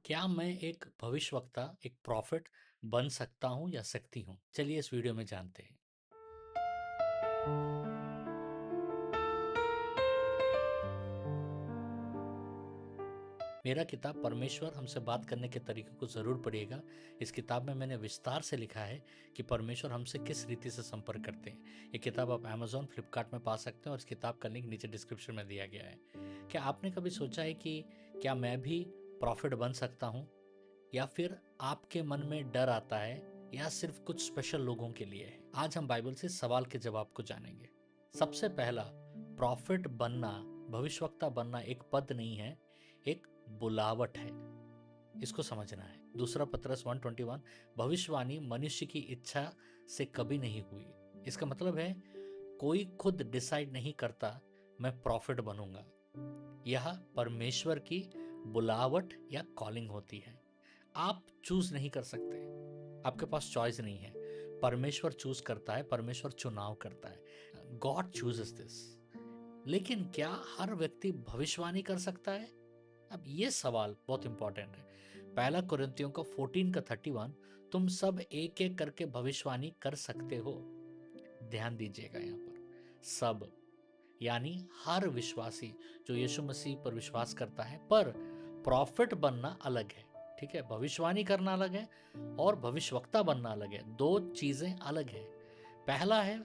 क्या मैं एक भविष्यवक्ता, एक प्रॉफिट बन सकता हूँ या सकती हूँ? चलिए इस वीडियो में जानते हैं। मेरा किताब परमेश्वर हमसे बात करने के तरीके को ज़रूर पढ़िएगा। इस किताब में मैंने विस्तार से लिखा है कि परमेश्वर हमसे किस रीति से संपर्क करते हैं। ये किताब आप अमेज़न, फ्लिपकार्ट में पा सकते हैं और इस किताब का लिंक नीचे डिस्क्रिप्शन में दिया गया है। क्या आपने कभी सोचा है कि क्या मैं भी प्रॉफिट बन सकता हूँ? या फिर आपके मन में डर आता है या सिर्फ कुछ स्पेशल लोगों के लिए है? आज हम बाइबल से सवाल के जवाब को जानेंगे। सबसे पहला, प्रॉफिट बनना, भविष्यवक्ता बनना एक पद नहीं है, एक बुलावट है। इसको समझना है। दूसरा पत्रस 1:21, भविष्यवाणी मनुष्य की इच्छा से कभी नहीं हुई। इसका मतलब है कोई खुद डिसाइड नहीं करता मैं प्रॉफिट बनूंगा। यह परमेश्वर की बुलावट या कॉलिंग होती है। आप चूज नहीं कर सकते, आपके पास चॉइस नहीं है। परमेश्वर चूज करता है, परमेश्वर चुनाव करता है। God chooses this. लेकिन क्या हर व्यक्ति भविष्यवाणी कर सकता है? अब ये सवाल बहुत इंपॉर्टेंट है। पहला कुरिन्थियों का 14:31, तुम सब एक एक करके भविष्यवाणी कर सकते हो। ध्यान दीजिएगा यहाँ पर, सब यानी हर विश्वासी जो यीशु मसीह पर विश्वास करता है। पर प्रॉफिट बनना अलग है, ठीक है? भविष्यवाणी करना अलग है और भविष्यवक्ता बनना अलग है। दो चीजें अलग है। पहला है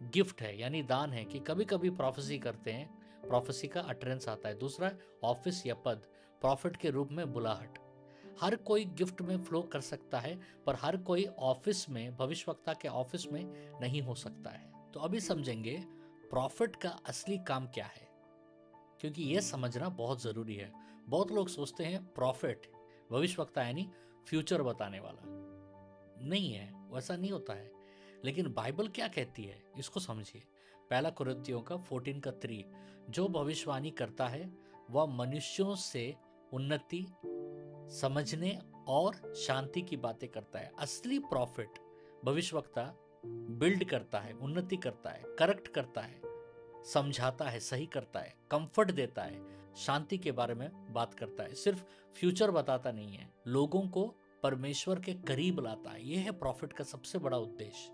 गिफ्ट है, यानी दान है कि कभी कभी प्रोफेसी करते हैं, प्रोफेसी का अटरेंस आता है। दूसरा है ऑफिस या पद, प्रॉफिट के रूप में बुलाहट। हर कोई गिफ्ट में फ्लो कर सकता है, पर हर कोई ऑफिस में, भविष्यवक्ता के ऑफिस में नहीं हो सकता है। तो अभी समझेंगे प्रॉफिट का असली काम क्या है, क्योंकि यह समझना बहुत जरूरी है। बहुत लोग सोचते हैं प्रॉफिट भविष्यवक्ता यानी फ्यूचर बताने वाला। नहीं है, वैसा नहीं होता है। लेकिन बाइबल क्या कहती है इसको समझिए। पहला कुरिन्थियों का 14:3, जो भविष्यवाणी करता है वह मनुष्यों से उन्नति, समझने और शांति की बातें करता है। असली प्रॉफिट भविष्यवक्ता बिल्ड करता है, उन्नति करता है, करेक्ट करता है, समझाता है, सही करता है, कंफर्ट देता है, शांति के बारे में बात करता है। सिर्फ फ्यूचर बताता नहीं है, लोगों को परमेश्वर के करीब लाता है। यह है प्रॉफिट का सबसे बड़ा उद्देश्य।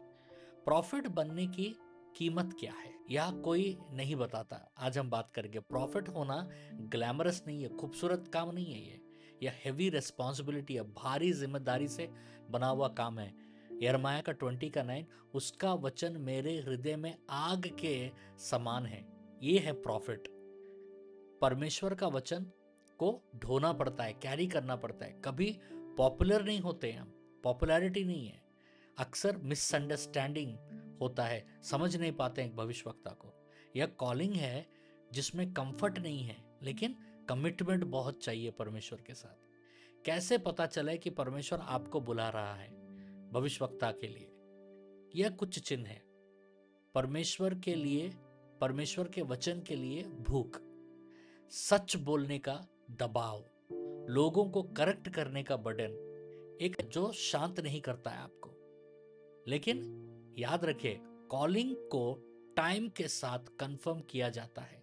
प्रॉफिट बनने की कीमत क्या है यह कोई नहीं बताता। आज हम बात करेंगे। प्रॉफिट होना ग्लैमरस नहीं है, खूबसूरत काम नहीं है। यह हेवी रिस्पॉन्सिबिलिटी है, भारी जिम्मेदारी से बना हुआ काम है। यिर्मयाह का 20:9, उसका वचन मेरे हृदय में आग के समान है। ये है प्रॉफिट। परमेश्वर का वचन को ढोना पड़ता है, कैरी करना पड़ता है। कभी पॉपुलर नहीं होते हम, पॉपुलैरिटी नहीं है। अक्सर मिसअंडरस्टैंडिंग होता है, समझ नहीं पाते हैं भविष्यवक्ता को। यह कॉलिंग है जिसमें कंफर्ट नहीं है, लेकिन कमिटमेंट बहुत चाहिए परमेश्वर के साथ। कैसे पता चले कि परमेश्वर आपको बुला रहा है भविष्यवक्ता के लिए? यह कुछ चिन्ह है। परमेश्वर के लिए, परमेश्वर के वचन के लिए भूख, सच बोलने का दबाव, लोगों को करेक्ट करने का बर्डन, एक जो शांत नहीं करता है आपको। लेकिन याद रखिए, कॉलिंग को टाइम के साथ कंफर्म किया जाता है।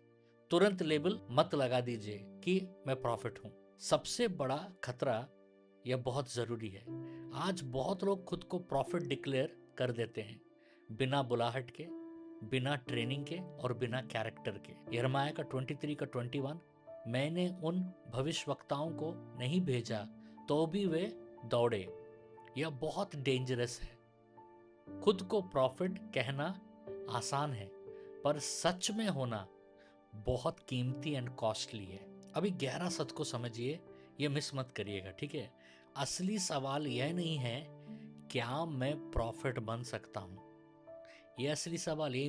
तुरंत लेबल मत लगा दीजिए कि मैं प्रॉफिट हूं। सबसे बड़ा खतरा, यह बहुत जरूरी है, आज बहुत लोग खुद को प्रॉफिट डिक्लेयर कर देते हैं बिना बुलाहट के, बिना ट्रेनिंग के और बिना कैरेक्टर के। यिर्मयाह का 23:21, मैंने उन भविष्यवक्ताओं को नहीं भेजा तो भी वे दौड़े। यह बहुत डेंजरस है। खुद को प्रॉफिट कहना आसान है, पर सच में होना बहुत कीमती एंड कॉस्टली है। अभी गहरा सच को समझिए, ये मिस मत करिएगा, ठीक है? असली सवाल यह नहीं है क्या मैं प्रॉफिट बन सकता हूं। ये असली सवाल, ये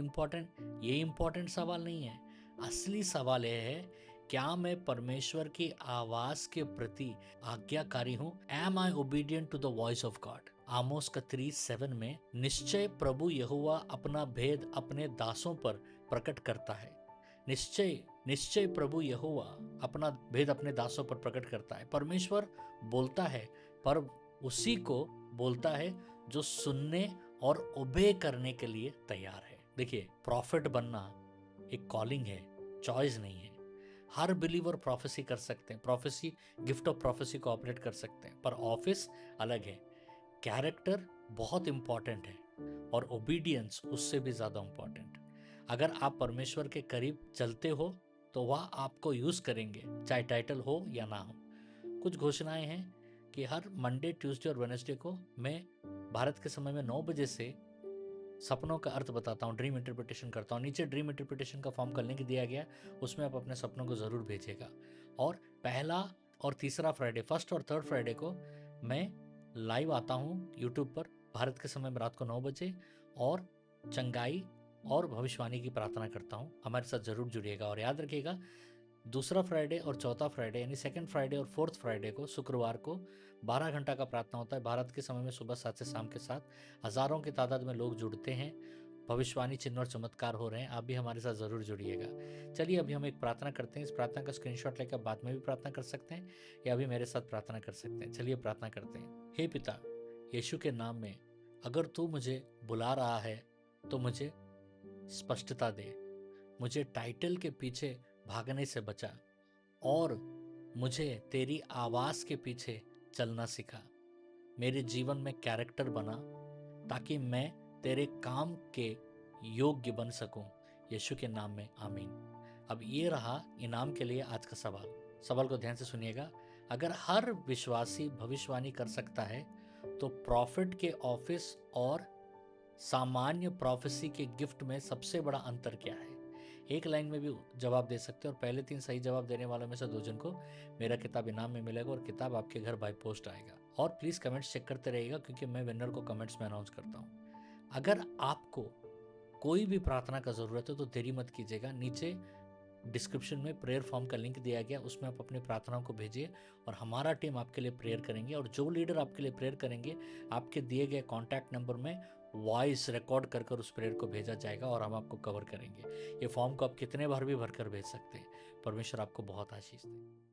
इंपॉर्टेंट सवाल नहीं है। असली सवाल यह है, क्या मैं परमेश्वर की आवाज के प्रति आज्ञाकारी हूं? Am I obedient to the voice of God? Amos का 3:7 में, निश्चय प्रभु यहोवा अपना भेद अपने दासों पर प्रकट करता है। निश्चय निश्चय प्रभु यहोवा अपना भेद अपने दासों पर प्रकट करता है। परमेश्वर बोलता है, पर उसी को बोलता है जो सुनने और ओबे करने के लिए तैयार है। देखिए, प्रॉफिट बनना एक कॉलिंग है, चॉइस नहीं है। हर बिलीवर प्रोफेसी कर सकते हैं, प्रोफेसी, गिफ्ट ऑफ प्रोफेसी को ऑपरेट कर सकते हैं, पर ऑफिस अलग है। कैरेक्टर बहुत इंपॉर्टेंट है और ओबीडियंस उससे भी ज़्यादा इंपॉर्टेंट। अगर आप परमेश्वर के करीब चलते हो तो वह आपको यूज़ करेंगे, चाहे टाइटल हो या ना हो। कुछ घोषणाएं हैं कि हर मंडे, ट्यूसडे और वेडनेसडे को मैं भारत के समय में 9 बजे से सपनों का अर्थ बताता हूँ, ड्रीम इंटरप्रिटेशन करता हूँ। नीचे ड्रीम इंटरप्रिटेशन का फॉर्म का लिंक दिया गया, उसमें आप अपने सपनों को ज़रूर भेजिएगा। और पहला और तीसरा फ्राइडे, फर्स्ट और थर्ड फ्राइडे को मैं लाइव आता हूँ यूट्यूब पर भारत के समय में रात को 9 बजे, और चंगाई और भविष्यवाणी की प्रार्थना करता हूँ। हमारे साथ ज़रूर जुड़िएगा। और याद रखिएगा, दूसरा फ्राइडे और चौथा फ्राइडे यानी सेकंड फ्राइडे और फोर्थ फ्राइडे को, शुक्रवार को 12 घंटा का प्रार्थना होता है भारत के समय में, सुबह 7 से शाम के 7। हज़ारों की तादाद में लोग जुड़ते हैं, भविष्यवाणी, चिन्ह और चमत्कार हो रहे हैं। आप भी हमारे साथ ज़रूर जुड़िएगा। चलिए अभी हम एक प्रार्थना करते हैं। इस प्रार्थना का स्क्रीनशॉट लेकर बाद में भी प्रार्थना कर सकते हैं या अभी मेरे साथ प्रार्थना कर सकते हैं। चलिए प्रार्थना करते हैं। हे पिता, यीशु के नाम में अगर तू मुझे बुला रहा है तो मुझे स्पष्टता दे, मुझे टाइटल के पीछे भागने से बचा और मुझे तेरी आवाज़ के पीछे चलना सिखा। मेरे जीवन में कैरेक्टर बना ताकि मैं तेरे काम के योग्य बन सकूं। यीशु के नाम में आमीन। अब ये रहा इनाम के लिए आज का सवाल। सवाल को ध्यान से सुनिएगा। अगर हर विश्वासी भविष्यवाणी कर सकता है तो प्रॉफिट के ऑफिस और सामान्य प्रोफेसी के गिफ्ट में सबसे बड़ा अंतर क्या है? एक लाइन में भी जवाब दे सकते हैं, और पहले 3 सही जवाब देने वालों में से 2 जन को मेरा किताब इनाम में मिलेगा और किताब आपके घर बाय पोस्ट आएगा। और प्लीज़ कमेंट्स चेक करते रहिएगा क्योंकि मैं विनर को कमेंट्स में अनाउंस करता हूँ। अगर आपको कोई भी प्रार्थना का ज़रूरत है तो देरी मत कीजिएगा। नीचे डिस्क्रिप्शन में प्रेयर फॉर्म का लिंक दिया गया, उसमें आप अपनी प्रार्थनाओं को भेजिए और हमारा टीम आपके लिए प्रेयर करेंगे। और जो लीडर आपके लिए प्रेयर करेंगे, आपके दिए गए कॉन्टैक्ट नंबर में वॉइस रिकॉर्ड कर कर उस प्रेयर को भेजा जाएगा और हम आपको कवर करेंगे। ये फॉर्म को आप कितने बार भी भरकर भेज सकते हैं। परमेश्वर आपको बहुत आशीष दे।